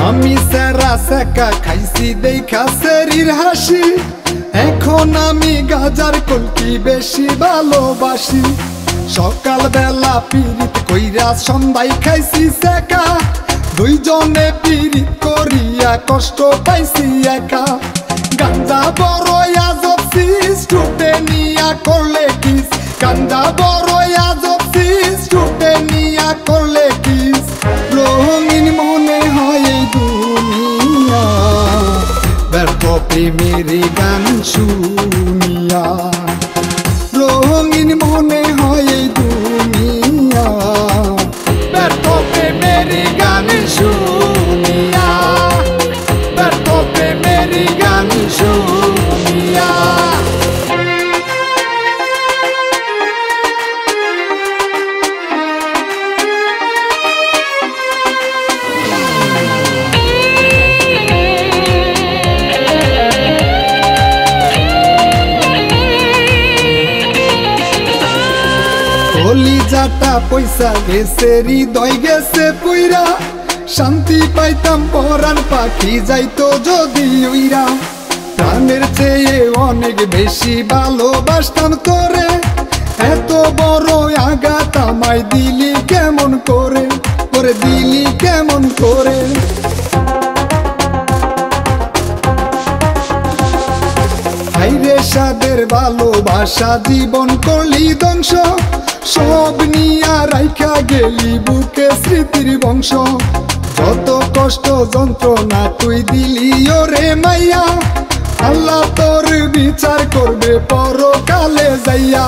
আমি সেরা সেকা খাইছি দেখা শরীর হাসি এখন আমি গাজার কলকি বেশি ভালোবাসি সকাল বেলা পিরিত কইরা সন্ধ্যায় খাইছি সেকা দুইজনে পিরিত করিয়া কষ্ট পাইছি একা গাঞ্জা বড় আজব সিস টুটে নিয়া করলে কিস গাঞ্জা বড় আজব সিস টুটে নিয়া করলে কিস রঙিন মনে হয় এই দুনিয়া ব্যর্থ প্রেমের গান শুনিয়া রঙিন মনে হয় এই দুনিয়া ব্যর্থ প্রেমের গান শুনিয়া ব্যর্থ প্রেমের গান শুনিয়া কলিজাটা পয়সা গেছে হৃদয় গেছে পুইরা শান্তি পাইতাম পরাণ পাখি যাইতো যদি উইরা প্রাণের চেয়ে অনেক বেশি ভালোবাসতাম তোরে এত বড় আঘাত আমায় দিলি কেমন করে করে দিলি কেমন করে হাইরে সাদের ভালোবাসা জীবন করলি ধ্বংস সব নিয়া রাইখা গেলি বুকে স্মৃতির বংশ যত কষ্ট যন্ত্রণা তুই দিলি ওরে মাইয়া আল্লাহ তোর বিচার করবে পরকালে যাইয়া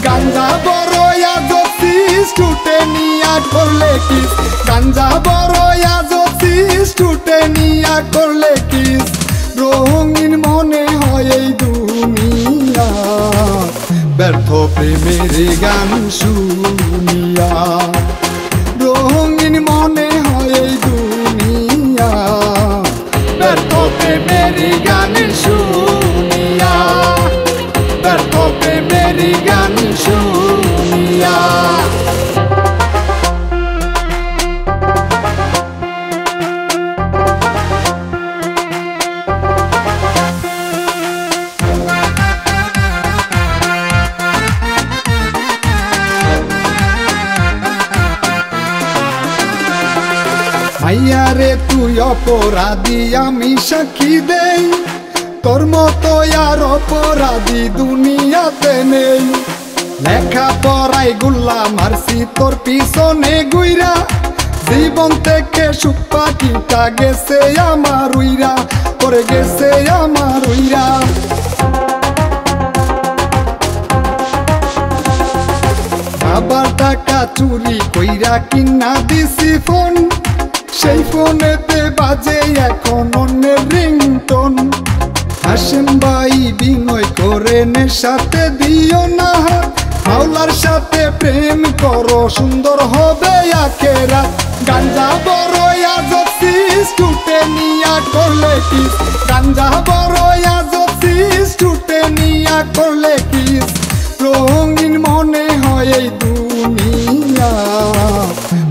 গাঞ্জা বড় আজব সিস টুটে নিয়া করলে কিস গাঞ্জা বড় আজব সিস টুটে নিয়া করলে কিস রঙিন মনে হয় এই দুনিয়া ব্যর্থ প্রেমের গান শুনিয়া রঙিন মনে হয় এই দুনিয়া ব্যর্থ প্রেমের গান শুনিয়া ব্যর্থ প্রেমের গান শুনিয়া মাইয়া রে তুই অপরাধী আমি সাক্ষী দেই তোর মতো আর অপরাধী দুনিয়াতে নেই লেখা পড়াই গুল্লা মারছি তোর পিছনে গুইরা জীবন থেকে সুখ পাখিটা গেছে আমার উইরা করে গেছে আমার উইরা বাবার টাকা চুরি কইরা কিনা দিছি ফোন সেই ফোনেতে বাজে এখন অন্যের রিংটোন হাসেম ভাই বিনয় করে নেশাতে দিও না হাত মাওলার সাথে প্রেম করো সুন্দর হবে আখেরাত গাঞ্জা বড় আজব সিস টুটে নিয়া করলে কিস গাঞ্জা বড় আজব সিস টুটে নিয়া করলে কিস রঙিন মনে হয় এই দুনিয়া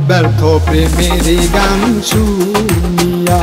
ব্যর্থ প্রেমের গান শুনিয়া